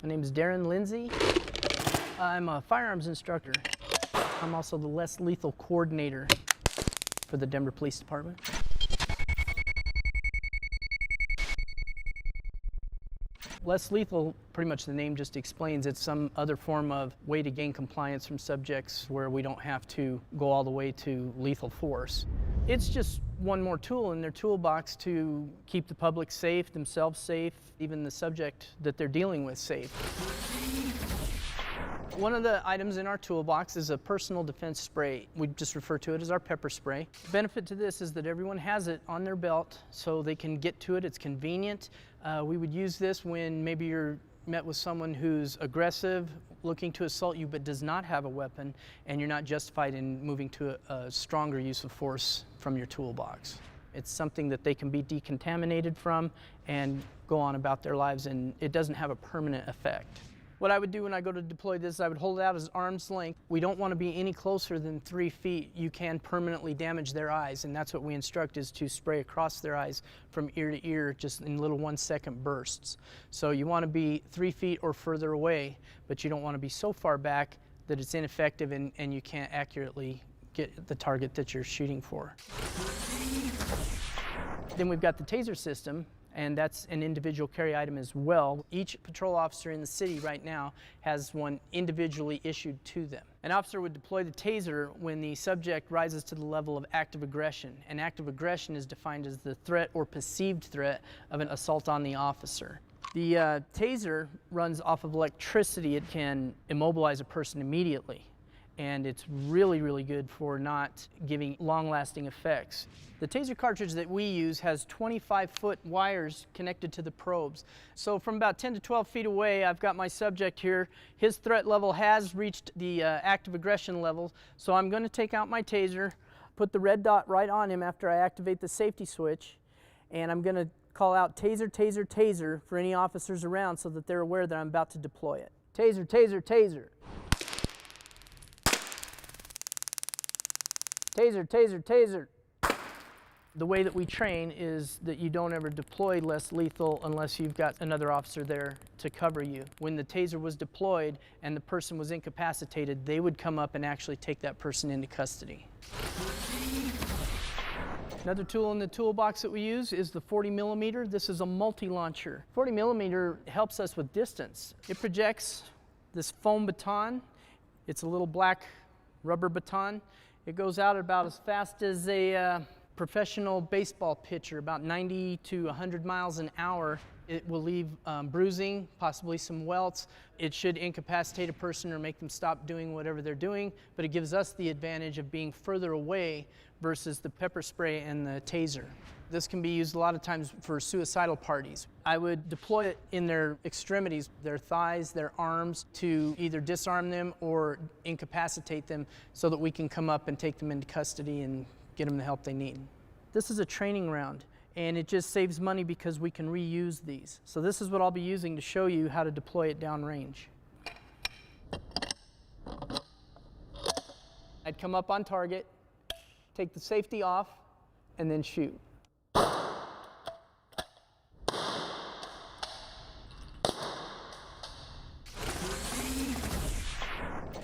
My name is Darren Lindsay. I'm a firearms instructor. I'm also the less lethal coordinator for the Denver Police Department. Less lethal, pretty much the name just explains, it's some other form of way to gain compliance from subjects where we don't have to go all the way to lethal force. It's just one more tool in their toolbox to keep the public safe, themselves safe, even the subject that they're dealing with safe. One of the items in our toolbox is a personal defense spray. We just refer to it as our pepper spray. The benefit to this is that everyone has it on their belt so they can get to it. It's convenient. We would use this when maybe you're met with someone who's aggressive, looking to assault you but does not have a weapon, and you're not justified in moving to a stronger use of force from your toolbox. It's something that they can be decontaminated from and go on about their lives, and it doesn't have a permanent effect. What I would do when I go to deploy this is I would hold it out as arm's length. We don't want to be any closer than 3 feet. You can permanently damage their eyes, and that's what we instruct, is to spray across their eyes from ear to ear, just in little 1-second bursts. So you want to be 3 feet or further away, but you don't want to be so far back that it's ineffective and you can't accurately get the target that you're shooting for. Then we've got the taser system, and that's an individual carry item as well. Each patrol officer in the city right now has one individually issued to them. An officer would deploy the taser when the subject rises to the level of active aggression. And active aggression is defined as the threat or perceived threat of an assault on the officer. The taser runs off of electricity. It can immobilize a person immediately, and it's really, really good for not giving long-lasting effects. The taser cartridge that we use has 25-foot wires connected to the probes. So from about 10 to 12 feet away, I've got my subject here. His threat level has reached the active aggression level, so I'm going to take out my taser, put the red dot right on him after I activate the safety switch, and I'm going to call out taser, taser, taser for any officers around so that they're aware that I'm about to deploy it. Taser, taser, taser. Taser, taser, taser. The way that we train is that you don't ever deploy less lethal unless you've got another officer there to cover you. When the taser was deployed and the person was incapacitated, they would come up and actually take that person into custody. Another tool in the toolbox that we use is the 40 millimeter. This is a multi-launcher. 40 millimeter helps us with distance. It projects this foam baton. It's a little black rubber baton. It goes out about as fast as a professional baseball pitcher, about 90 to 100 miles an hour. It will leave bruising, possibly some welts. It should incapacitate a person or make them stop doing whatever they're doing, but it gives us the advantage of being further away versus the pepper spray and the taser. This can be used a lot of times for suicidal parties. I would deploy it in their extremities, their thighs, their arms, to either disarm them or incapacitate them so that we can come up and take them into custody and get them the help they need. This is a training round, and it just saves money because we can reuse these. So this is what I'll be using to show you how to deploy it downrange. I'd come up on target, take the safety off, and then shoot.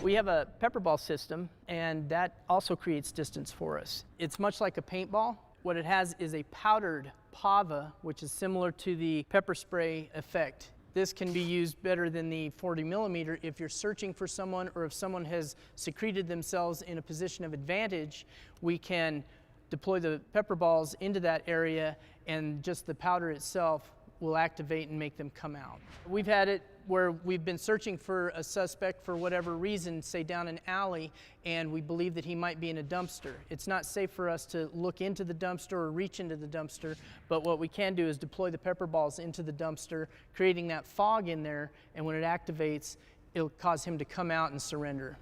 We have a pepper ball system, and that also creates distance for us. It's much like a paintball. What it has is a powdered PAVA, which is similar to the pepper spray effect. This can be used better than the 40 millimeter if you're searching for someone, or if someone has secreted themselves in a position of advantage. We can deploy the pepper balls into that area, and just the powder itself will activate and make them come out. We've had it where we've been searching for a suspect for whatever reason, say down an alley, and we believe that he might be in a dumpster. It's not safe for us to look into the dumpster or reach into the dumpster, but what we can do is deploy the pepper balls into the dumpster, creating that fog in there, and when it activates, it'll cause him to come out and surrender.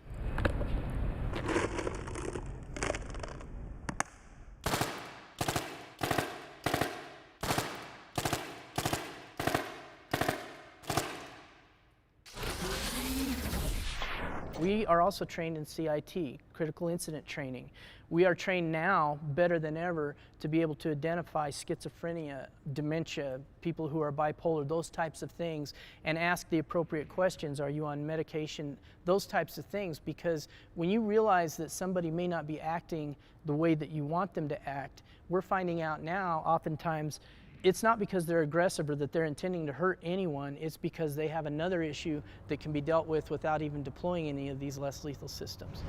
We are also trained in CIT, critical incident training. We are trained now better than ever to be able to identify schizophrenia, dementia, people who are bipolar, those types of things, and ask the appropriate questions. Are you on medication? Those types of things, because when you realize that somebody may not be acting the way that you want them to act, we're finding out now oftentimes it's not because they're aggressive or that they're intending to hurt anyone, it's because they have another issue that can be dealt with without even deploying any of these less lethal systems.